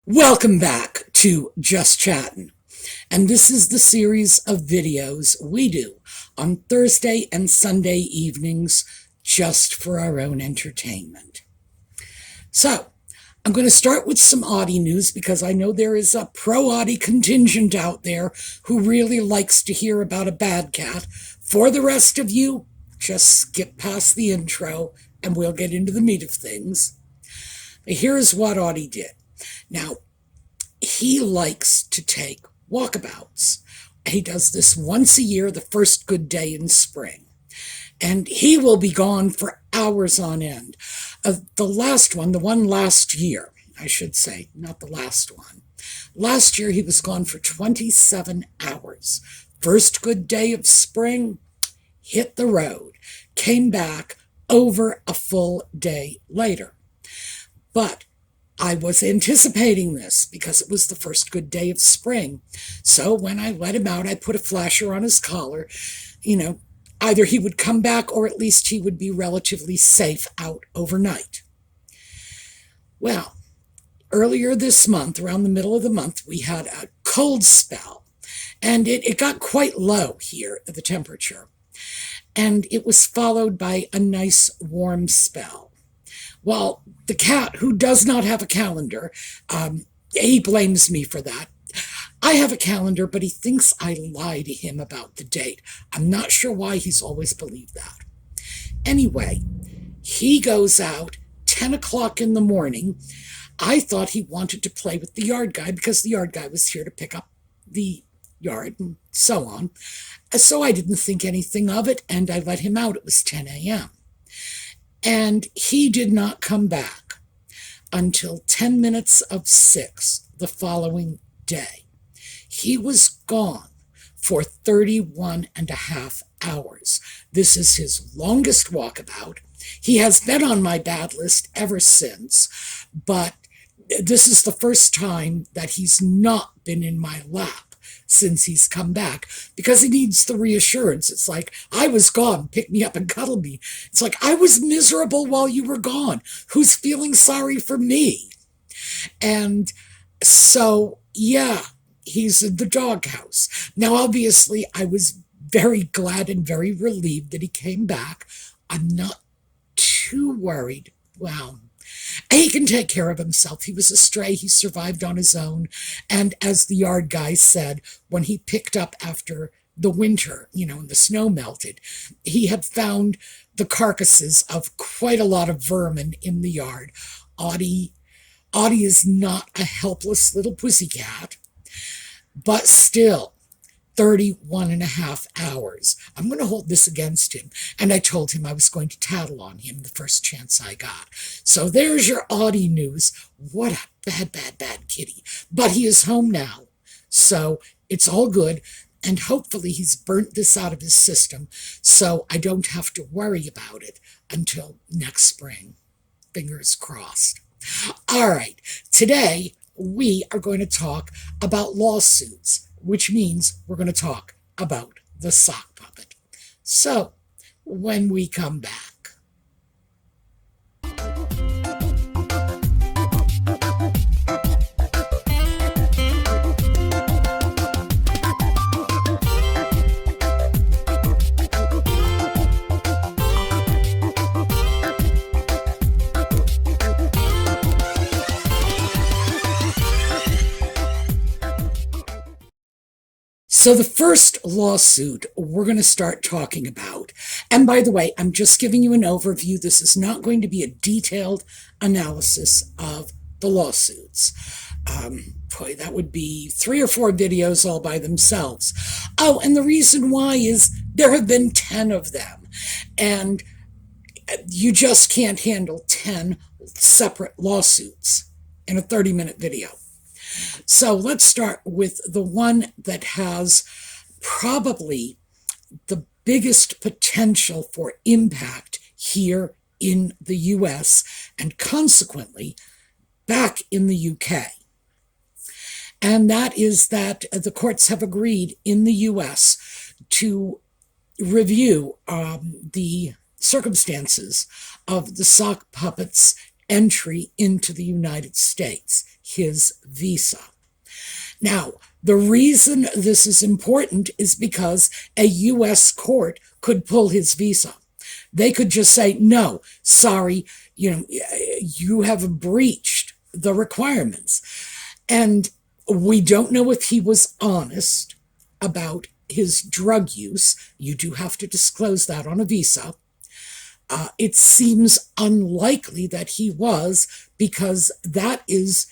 Welcome back to Just Chattin', and this is the series of videos we do on Thursday and Sunday evenings just for our own entertainment. So, I'm going to start with some Audie news because I know there is a pro-Audie contingent out there who really likes to hear about a bad cat. For the rest of you, just skip past the intro and we'll get into the meat of things. But here's what Audie did. Now, he likes to take walkabouts. He does this once a year, the first good day in spring. And he will be gone for hours on end. The one last year, I should say, not the last one. Last year, he was gone for 27 hours. First good day of spring, hit the road, came back over a full day later. But I was anticipating this because it was the first good day of spring. So when I let him out, I put a flasher on his collar. Either he would come back or at least he would be relatively safe out overnight. Well, earlier this month, around the middle of the month, we had a cold spell. And it got quite low here, the temperature. And it was followed by a nice warm spell. Well, the cat, who does not have a calendar, he blames me for that. I have a calendar, but he thinks I lie to him about the date. I'm not sure why he's always believed that. Anyway, he goes out 10 o'clock in the morning. I thought he wanted to play with the yard guy because the yard guy was here to pick up the yard and so on. So I didn't think anything of it, and I let him out. It was 10 a.m. And he did not come back until 10 minutes of 6 the following day. He was gone for 31 and a half hours. This is his longest walkabout. He has been on my bad list ever since, but this is the first time that he's not been in my lap since he's come back, because he needs the reassurance. It's like, I was gone, pick me up and cuddle me. It's like, I was miserable while you were gone. Who's feeling sorry for me? And so, yeah, he's in the doghouse. Now, obviously, I was very glad and very relieved that he came back. I'm not too worried. Well, he can take care of himself. He was a stray. He survived on his own. And as the yard guy said, when he picked up after the winter, and the snow melted, he had found the carcasses of quite a lot of vermin in the yard. Audie is not a helpless little pussycat, but still, 31 and a half hours. I'm going to hold this against him. And I told him I was going to tattle on him the first chance I got. So there's your Audie news. What a bad kitty. But he is home now. So it's all good. And hopefully he's burnt this out of his system so I don't have to worry about it until next spring. Fingers crossed. All right. Today we are going to talk about lawsuits, which means we're going to talk about the sock puppet. So, when we come back. So the first lawsuit we're going to start talking about, and by the way, I'm just giving you an overview. This is not going to be a detailed analysis of the lawsuits. That would be 3 or 4 videos all by themselves. Oh, and the reason why is there have been 10 of them, and you just can't handle 10 separate lawsuits in a 30-minute video. So let's start with the one that has probably the biggest potential for impact here in the US and consequently back in the UK. And that is that the courts have agreed in the US to review the circumstances of the sock puppet's entry into the United States. his visa. Now, the reason this is important is because a U.S. court could pull his visa. They could just say, no, sorry, you have breached the requirements. And we don't know if he was honest about his drug use. You do have to disclose that on a visa. It seems unlikely that he was, because that is,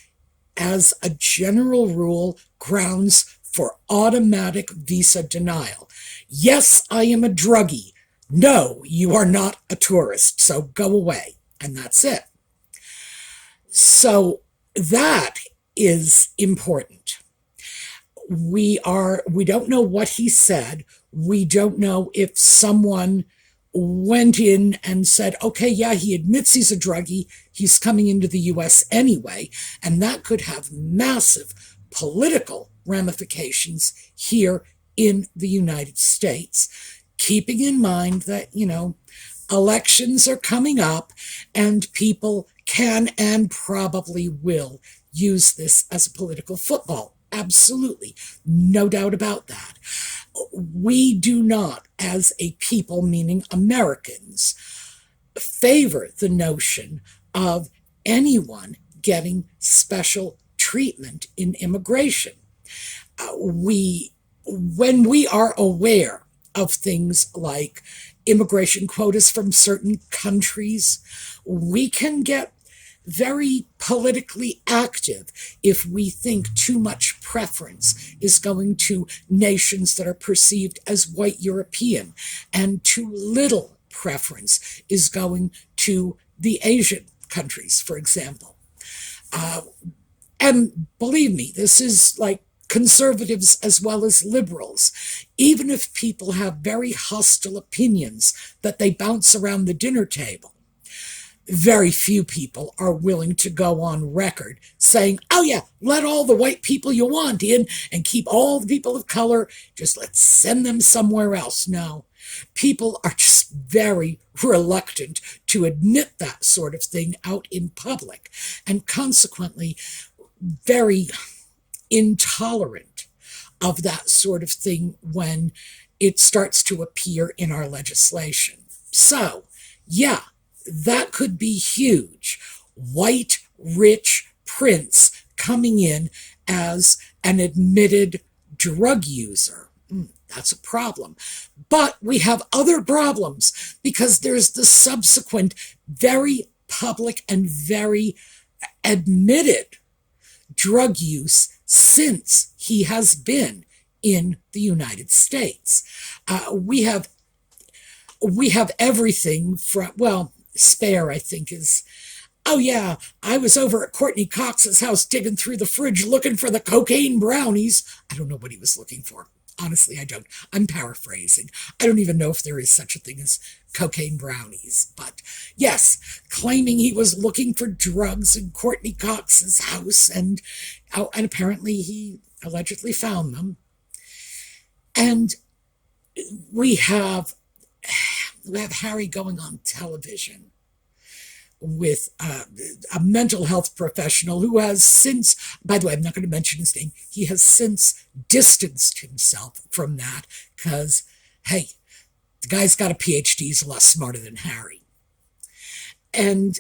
as a general rule, grounds for automatic visa denial. Yes, I am a druggie. No, you are not a tourist, so go away. And that's it. So that is important. We don't know what he said. We don't know if someone went in and said, okay, yeah, he admits he's a druggie. He's coming into the U.S. anyway. And that could have massive political ramifications here in the United States, keeping in mind that, elections are coming up and people can and probably will use this as a political football. Absolutely. No doubt about that. We do not, as a people, meaning Americans, favor the notion of anyone getting special treatment in immigration. When we are aware of things like immigration quotas from certain countries, we can get very politically active if we think too much preference is going to nations that are perceived as white European, and too little preference is going to the Asian countries, for example. And believe me, this is like conservatives as well as liberals. Even if people have very hostile opinions that they bounce around the dinner table, very few people are willing to go on record saying, oh yeah, let all the white people you want in and keep all the people of color, just let's send them somewhere else. No, people are just very reluctant to admit that sort of thing out in public, and consequently very intolerant of that sort of thing when it starts to appear in our legislation. So, yeah, that could be huge. White, rich prince coming in as an admitted drug user. That's a problem. But we have other problems, because there's the subsequent very public and very admitted drug use since he has been in the United States. We have everything from, well, Spare, I think, is, oh yeah, I was over at Courtney Cox's house digging through the fridge looking for the cocaine brownies. I don't know what he was looking for. Honestly, I don't. I'm paraphrasing. I don't even know if there is such a thing as cocaine brownies. But yes, claiming he was looking for drugs in Courtney Cox's house, and apparently he allegedly found them. And we have Harry going on television with a mental health professional who has since, by the way, I'm not going to mention his name, he has since distanced himself from that, because, hey, the guy's got a PhD, he's a lot smarter than Harry. And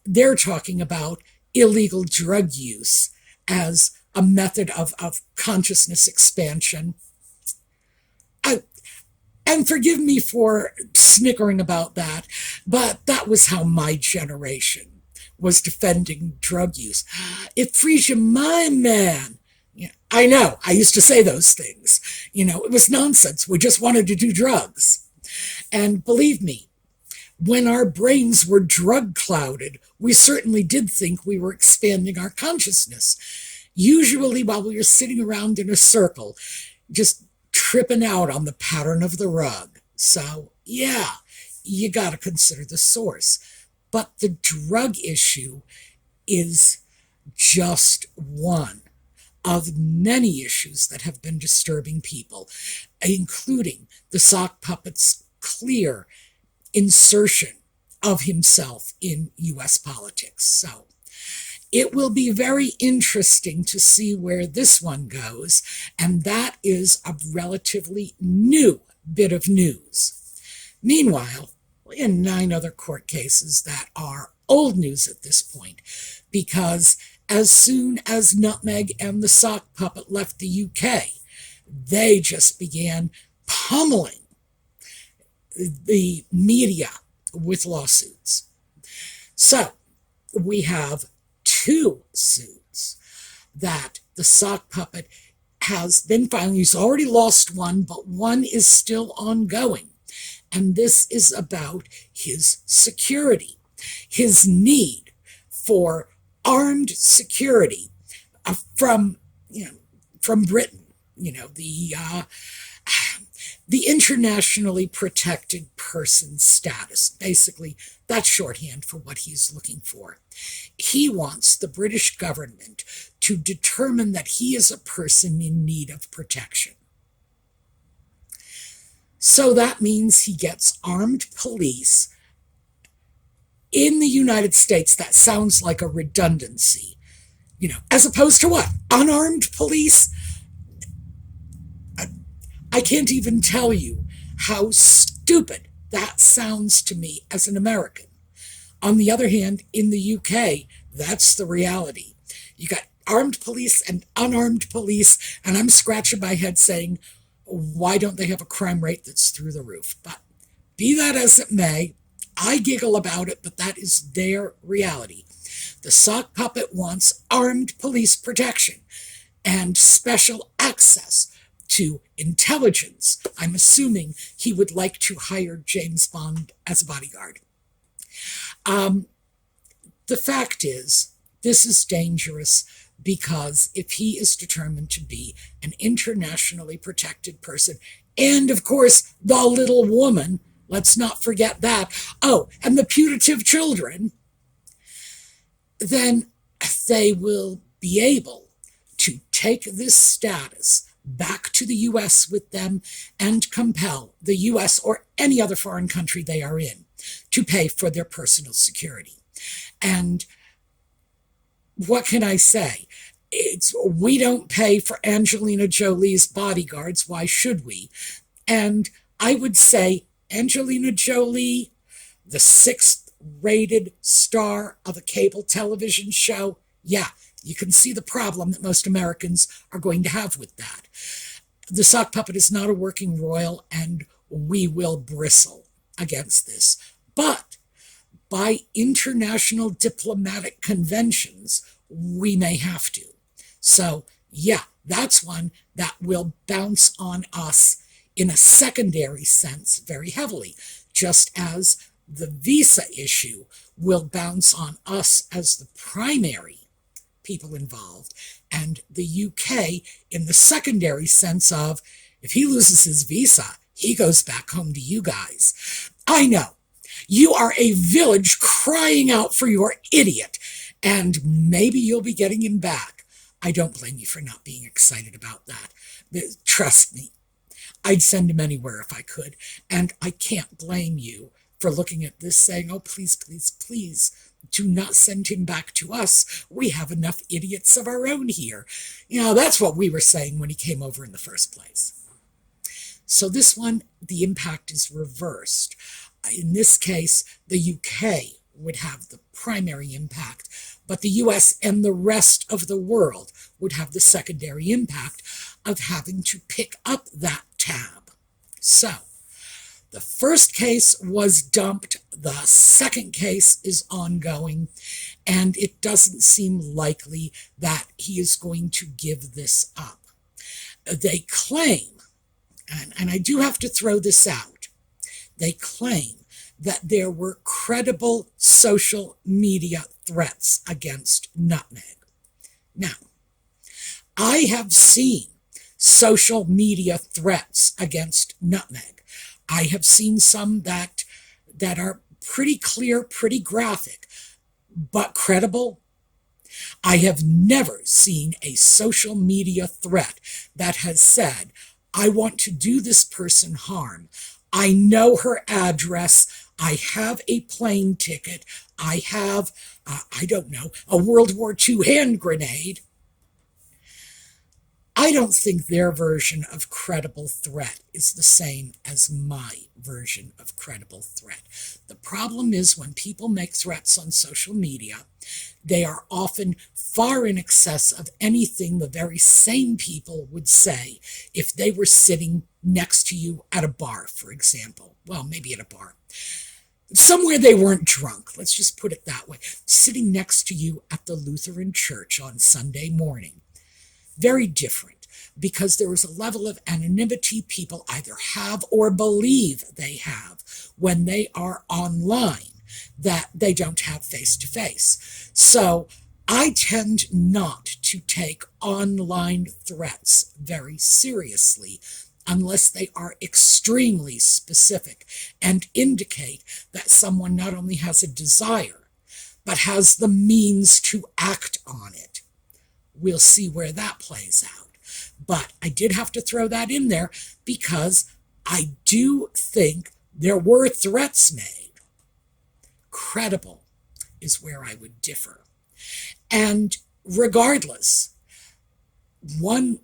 they're talking about illegal drug use as a method of consciousness expansion. And forgive me for snickering about that, but that was how my generation was defending drug use. It frees your mind, man. Yeah, I know, I used to say those things. It was nonsense. We just wanted to do drugs. And believe me, when our brains were drug clouded, we certainly did think we were expanding our consciousness. Usually while we were sitting around in a circle, just tripping out on the pattern of the rug. So, yeah, you got to consider the source. But the drug issue is just one of many issues that have been disturbing people, including the sock puppet's clear insertion of himself in U.S. politics. So, It will be very interesting to see where this one goes, and that is a relatively new bit of news. Meanwhile, in 9 other court cases that are old news at this point, because as soon as Nutmeg and the sock puppet left the UK, they just began pummeling the media with lawsuits. So we have 2 suits that the sock puppet has been filing. He's already lost one, but one is still ongoing. And this is about his security, his need for armed security from Britain, the internationally protected person status. Basically, that's shorthand for what he's looking for. He wants the British government to determine that he is a person in need of protection. So that means he gets armed police in the United States. That sounds like a redundancy, as opposed to what? Unarmed police? I can't even tell you how stupid that sounds to me as an American. On the other hand, in the UK, that's the reality. You got armed police and unarmed police, and I'm scratching my head saying, why don't they have a crime rate that's through the roof? But be that as it may, I giggle about it, but that is their reality. The sock puppet wants armed police protection and special access to intelligence. I'm assuming he would like to hire James Bond as a bodyguard. The fact is, this is dangerous because if he is determined to be an internationally protected person, and of course, the little woman, let's not forget that, and the putative children, then they will be able to take this status back to the U.S. with them and compel the U.S. or any other foreign country they are in to pay for their personal security. And what can I say? We don't pay for Angelina Jolie's bodyguards. Why should we? And I would say Angelina Jolie, the 6th rated star of a cable television show, yeah, you can see the problem that most Americans are going to have with that. The sock puppet is not a working royal, and we will bristle against this. But by international diplomatic conventions, we may have to. So, yeah, that's one that will bounce on us in a secondary sense very heavily, just as the visa issue will bounce on us as the primary people involved, and the UK in the secondary sense of, if he loses his visa, he goes back home to you guys. I know, you are a village crying out for your idiot, and maybe you'll be getting him back. I don't blame you for not being excited about that. Trust me, I'd send him anywhere if I could, and I can't blame you for looking at this saying, oh, please, please, please, do not send him back to us. We have enough idiots of our own here. That's what we were saying when he came over in the first place. So this one, the impact is reversed. In this case, the UK would have the primary impact, but the US and the rest of the world would have the secondary impact of having to pick up that tab. So, the first case was dumped, the second case is ongoing, and it doesn't seem likely that he is going to give this up. They claim, and I do have to throw this out, they claim that there were credible social media threats against Nutmeg. Now, I have seen social media threats against Nutmeg. I have seen some that are pretty clear, pretty graphic, but credible. I have never seen a social media threat that has said, I want to do this person harm. I know her address. I have a plane ticket. I have, I don't know, a World War II hand grenade. I don't think their version of credible threat is the same as my version of credible threat. The problem is when people make threats on social media, they are often far in excess of anything the very same people would say if they were sitting next to you at a bar, for example. Well, maybe at a bar. Somewhere they weren't drunk, let's just put it that way. Sitting next to you at the Lutheran church on Sunday morning. Very different, because there is a level of anonymity people either have or believe they have when they are online that they don't have face to face. So I tend not to take online threats very seriously unless they are extremely specific and indicate that someone not only has a desire, but has the means to act on it. We'll see where that plays out. But I did have to throw that in there because I do think there were threats made. Credible is where I would differ. And regardless, one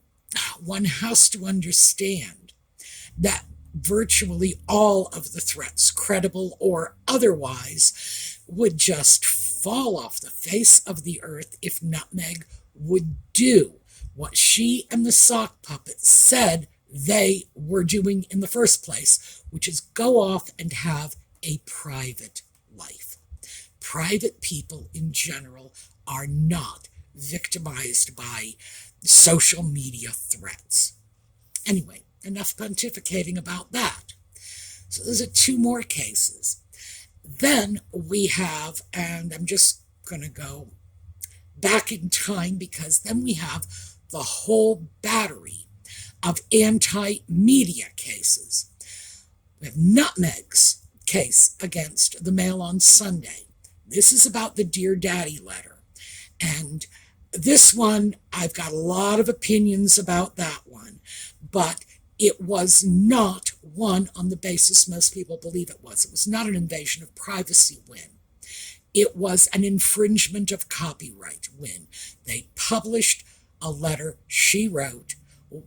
has to understand that virtually all of the threats, credible or otherwise, would just fall off the face of the earth if Nutmeg would do what she and the sock puppet said they were doing in the first place, which is go off and have a private life. Private people in general are not victimized by social media threats. Anyway, enough pontificating about that. So those are two more cases. Then we have, and I'm just going to go back in time because then we have the whole battery of anti-media cases. We have Nutmeg's case against the Mail on Sunday. This is about the Dear Daddy letter. And this one, I've got a lot of opinions about that one, but it was not one on the basis most people believe it was. It was not an invasion of privacy win. It was an infringement of copyright win. They published a letter she wrote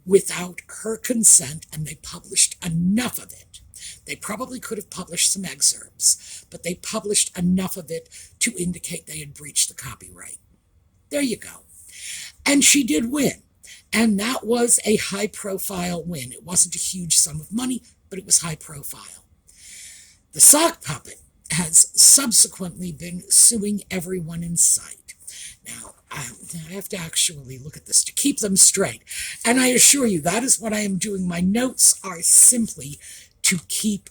without her consent, and they published enough of it. They probably could have published some excerpts, but they published enough of it to indicate they had breached the copyright. There you go. And she did win. And that was a high-profile win. It wasn't a huge sum of money, but it was high-profile. The sock puppet has subsequently been suing everyone in sight. Now, I have to actually look at this to keep them straight. And I assure you, that is what I am doing. My notes are simply to keep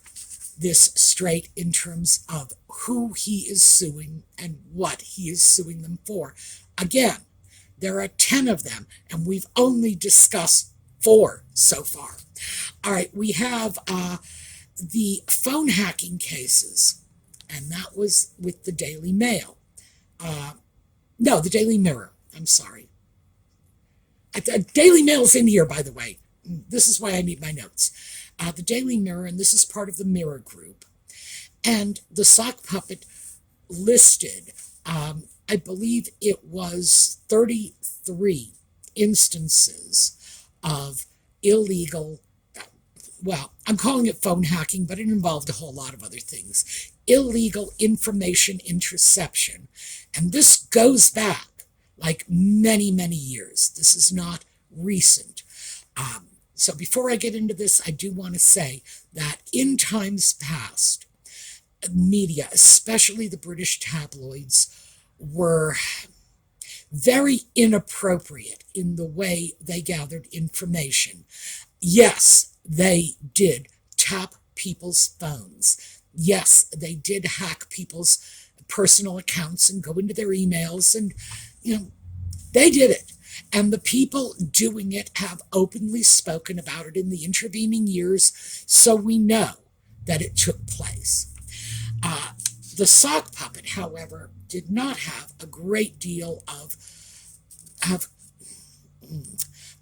this straight in terms of who he is suing and what he is suing them for. Again, there are 10 of them, and we've only discussed 4 so far. All right, we have the phone hacking cases, and that was with the Daily Mail. No, the Daily Mirror. I'm sorry. The Daily Mail's in here, by the way. This is why I need my notes. The Daily Mirror, and this is part of the Mirror Group. And the sock puppet listed, I believe it was 33 instances of illegal, well, I'm calling it phone hacking, but it involved a whole lot of other things. Illegal information interception. And this goes back like many, many years. This is not recent. So before I get into this, I do want to say that in times past, media, especially the British tabloids, were very inappropriate in the way they gathered information. Yes, they did tap people's phones. Yes, they did hack people's personal accounts and go into their emails, and, they did it. And the people doing it have openly spoken about it in the intervening years, so we know that it took place. The sock puppet, however, did not have a great deal of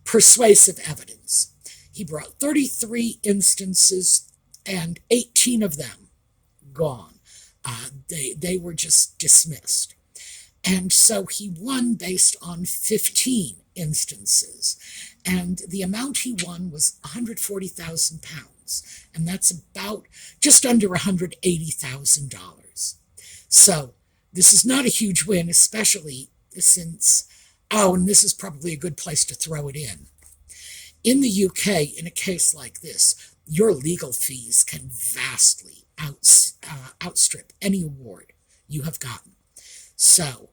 persuasive evidence. He brought 33 instances, and 18 of them gone. They were just dismissed. And so he won based on 15 instances. And the amount he won was £140,000. And that's about just under $180,000. So this is not a huge win, especially since, and this is probably a good place to throw it in. In the UK, in a case like this, your legal fees can vastly outstrip any award you have gotten. So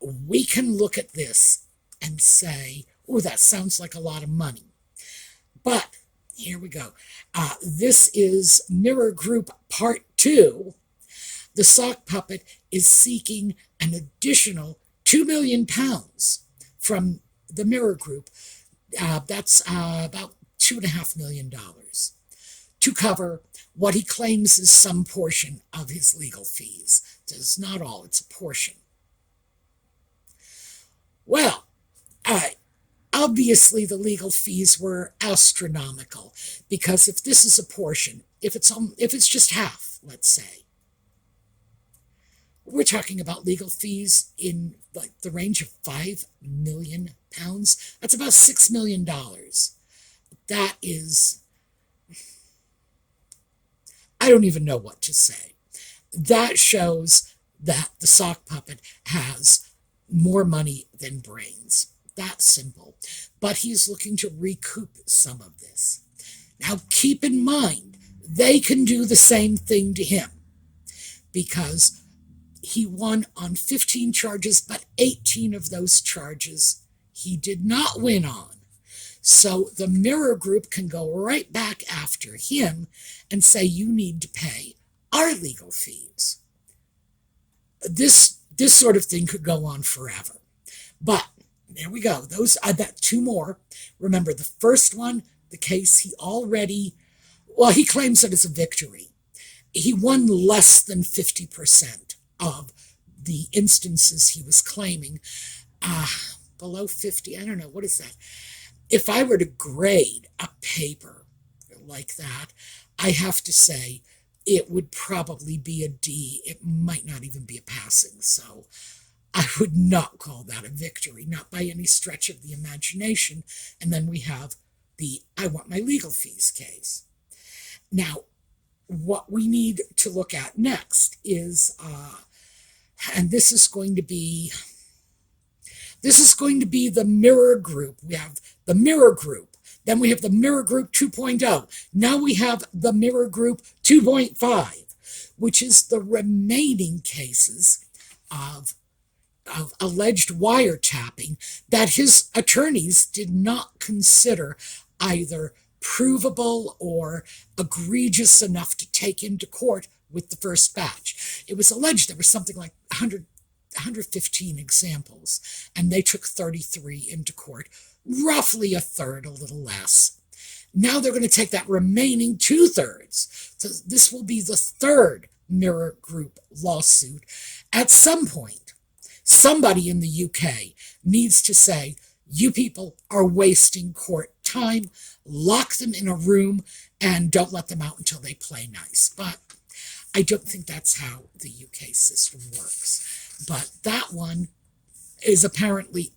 we can look at this and say, oh, that sounds like a lot of money. But here we go. This is Mirror Group Part 2. The sock puppet is seeking an additional £2 million from the Mirror Group. That's about $2.5 million to cover what he claims is some portion of his legal fees. It's not all, it's a portion. Well, obviously the legal fees were astronomical, because if this is a portion, if it's just half, let's say, we're talking about legal fees in like the range of £5 million. That's about $6 million. That is, I don't even know what to say. That shows that the sock puppet has more money than brains. That's simple. But he's looking to recoup some of this. Now keep in mind, they can do the same thing to him, because he won on 15 charges, but 18 of those charges he did not win on. So the Mirror Group can go right back after him and say, you need to pay our legal fees. This sort of thing could go on forever. But there we go. Those I bet two more. Remember, the first one, the case he claims it as a victory. He won less than 50% of the instances he was claiming. Below 50, I don't know, what is that? If I were to grade a paper like that, I have to say it would probably be a D. It might not even be a passing. So I would not call that a victory, not by any stretch of the imagination. And then we have the I want my legal fees case. Now, what we need to look at next is, and this is going to be the Mirror Group. We have the Mirror Group. Then we have the Mirror Group 2.0. Now we have the Mirror Group 2.5, which is the remaining cases of alleged wiretapping that his attorneys did not consider either provable or egregious enough to take into court with the first batch. It was alleged there was something like 115 examples, and they took 33 into court, roughly a third, a little less. Now they're going to take that remaining 2/3. So this will be the third Mirror Group lawsuit. At some point, somebody in the UK needs to say, you people are wasting court time, lock them in a room, and don't let them out until they play nice. But I don't think that's how the UK system works. But that one is apparently,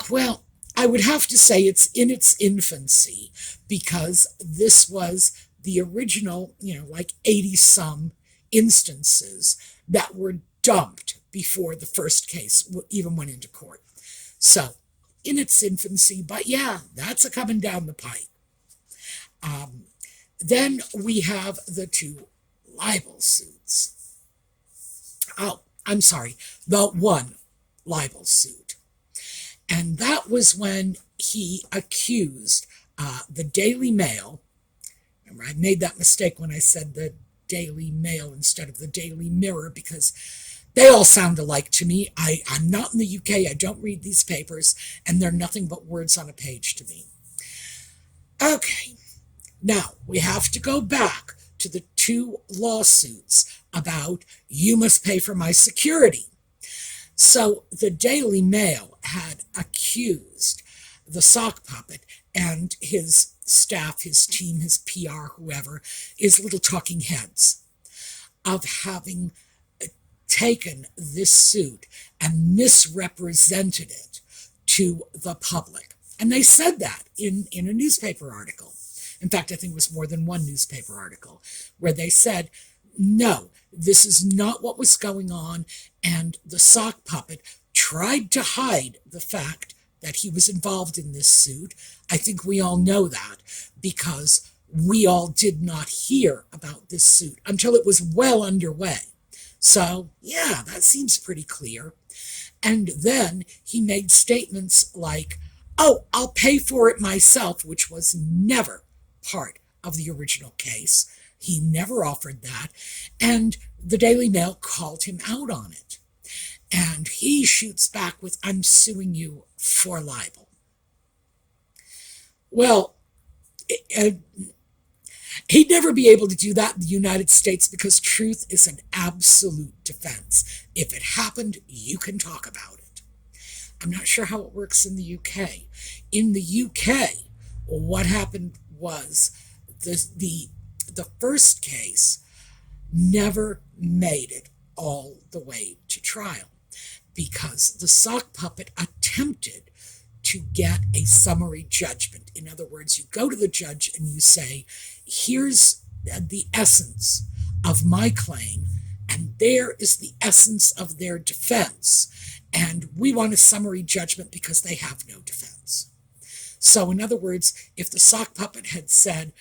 well, I would have to say it's in its infancy, because this was the original, like 80-some instances that were dumped before the first case even went into court. So, in its infancy, but yeah, that's a coming down the pipe. Then we have the two libel suits. Oh, I'm sorry, the one libel suit. And that was when he accused the Daily Mail. Remember, I made that mistake when I said the Daily Mail instead of the Daily Mirror, because they all sound alike to me. I'm not in the UK, I don't read these papers, and they're nothing but words on a page to me. Okay, now we have to go back to the two lawsuits about you must pay for my security. So the Daily Mail had accused the sock puppet and his staff, his team, his PR, whoever, is little talking heads. of having taken this suit and misrepresented it to the public. And they said that in a newspaper article. In fact, I think it was more than one newspaper article where they said, no, this is not what was going on. And the sock puppet tried to hide the fact that he was involved in this suit. I think we all know that because we all did not hear about this suit until it was well underway. So, yeah, that seems pretty clear. And then he made statements like, oh, I'll pay for it myself, which was never part of the original case. He never offered that. And the Daily Mail called him out on it. And he shoots back with, I'm suing you for libel. Well, he'd never be able to do that in the United States because truth is an absolute defense. If it happened, you can talk about it. I'm not sure how it works in the UK. In the UK, what happened was the first case never made it all the way to trial because the sock puppet attempted to get a summary judgment. In other words, you go to the judge and you say, here's the essence of my claim, and there is the essence of their defense. And we want a summary judgment because they have no defense. So in other words, if the sock puppet had said,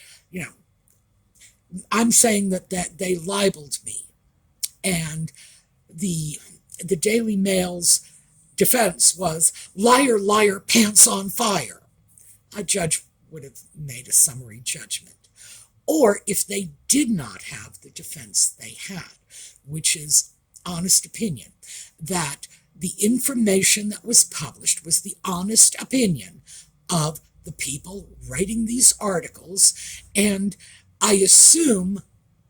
I'm saying that they libeled me, and the Daily Mail's defense was, liar, liar, pants on fire, a judge would have made a summary judgment. Or if they did not have the defense they had, which is honest opinion, that the information that was published was the honest opinion of the people writing these articles. And I assume,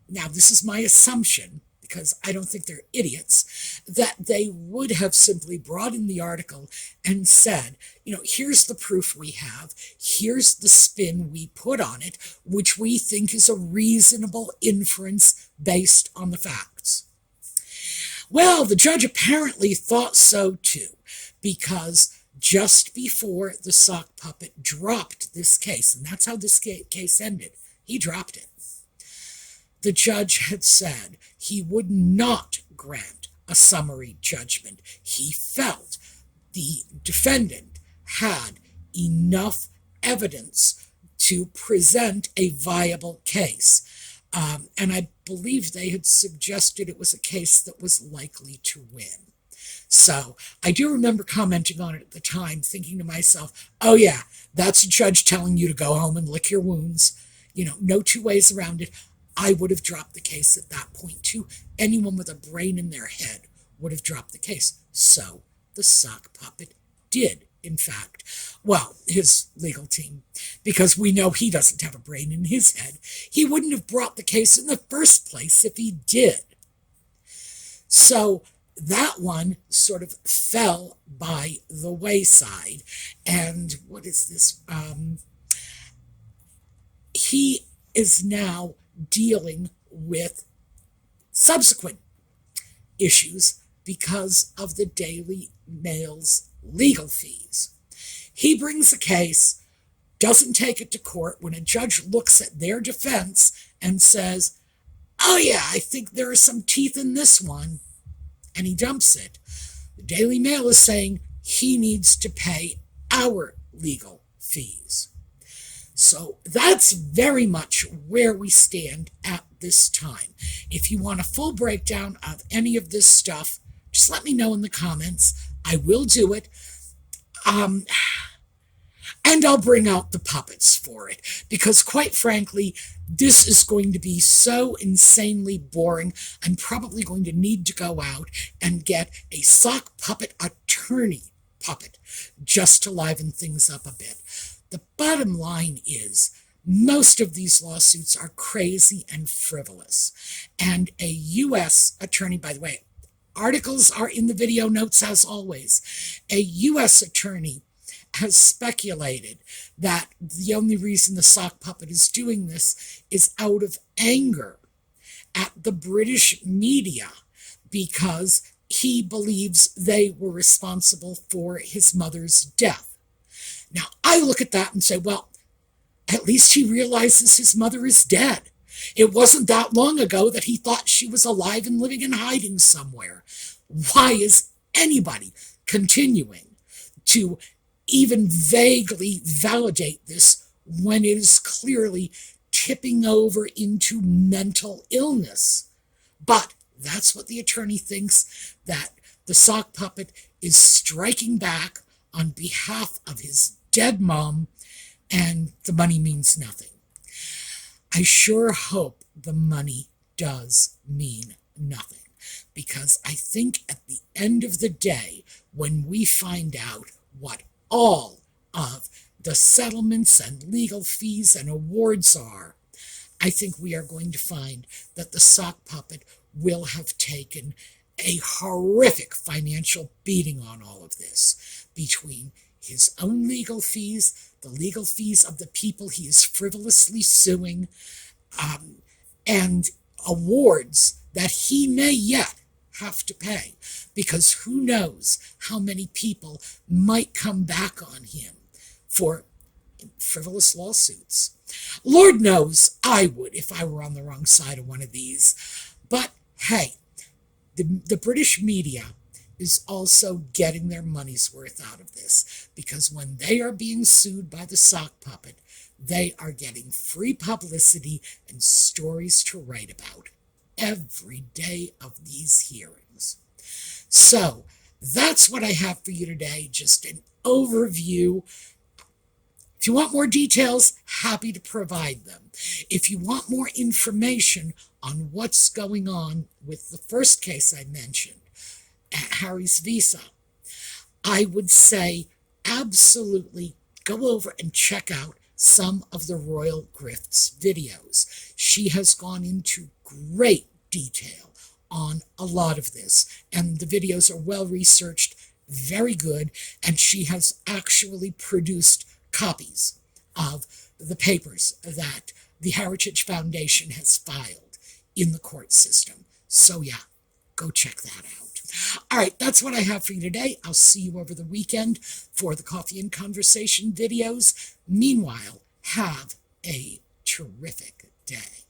now this is my assumption, because I don't think they're idiots, that they would have simply brought in the article and said, here's the proof we have, here's the spin we put on it, which we think is a reasonable inference based on the facts. Well, the judge apparently thought so too, because just before the sock puppet dropped this case, and that's how this case ended, he dropped it. The judge had said he would not grant a summary judgment. He felt the defendant had enough evidence to present a viable case. And I believe they had suggested it was a case that was likely to win. So I do remember commenting on it at the time, thinking to myself, oh yeah, that's a judge telling you to go home and lick your wounds. No two ways around it. I would have dropped the case at that point too. Anyone with a brain in their head would have dropped the case. So the sock puppet did, in fact. Well, his legal team, because we know he doesn't have a brain in his head. He wouldn't have brought the case in the first place if he did. So that one sort of fell by the wayside. And what is this? He is now dealing with subsequent issues because of the Daily Mail's legal fees. He brings a case, doesn't take it to court. When a judge looks at their defense and says, oh yeah, I think there are some teeth in this one, and he dumps it, the Daily Mail is saying he needs to pay our legal fees. So that's very much where we stand at this time. If you want a full breakdown of any of this stuff, just let me know in the comments. I will do it. And I'll bring out the puppets for it, because quite frankly, this is going to be so insanely boring. I'm probably going to need to go out and get a sock puppet attorney puppet just to liven things up a bit. The bottom line is, most of these lawsuits are crazy and frivolous. And a U.S. attorney, by the way, articles are in the video notes as always, a U.S. attorney has speculated that the only reason the sock puppet is doing this is out of anger at the British media because he believes they were responsible for his mother's death. Now, I look at that and say, well, at least he realizes his mother is dead. It wasn't that long ago that he thought she was alive and living in hiding somewhere. Why is anybody continuing to even vaguely validate this when it is clearly tipping over into mental illness? But that's what the attorney thinks, that the sock puppet is striking back on behalf of his dead mom, and the money means nothing. I sure hope the money does mean nothing, because I think at the end of the day, when we find out what all of the settlements and legal fees and awards are, I think we are going to find that the sock puppet will have taken a horrific financial beating on all of this, between his own legal fees, the legal fees of the people he is frivolously suing, and awards that he may yet have to pay, because who knows how many people might come back on him for frivolous lawsuits. Lord knows I would if I were on the wrong side of one of these. But hey, the British media is also getting their money's worth out of this, because when they are being sued by the sock puppet, they are getting free publicity and stories to write about every day of these hearings. So that's what I have for you today, just an overview. If you want more details, happy to provide them. If you want more information on what's going on with the first case I mentioned, Harry's visa, I would say absolutely go over and check out some of the Royal Grift's videos. She has gone into great detail on a lot of this, and the videos are well researched, very good, and she has actually produced copies of the papers that the Heritage Foundation has filed in the court system. So yeah, go check that out. All right, that's what I have for you today. I'll see you over the weekend for the Coffee and Conversation videos. Meanwhile, have a terrific day.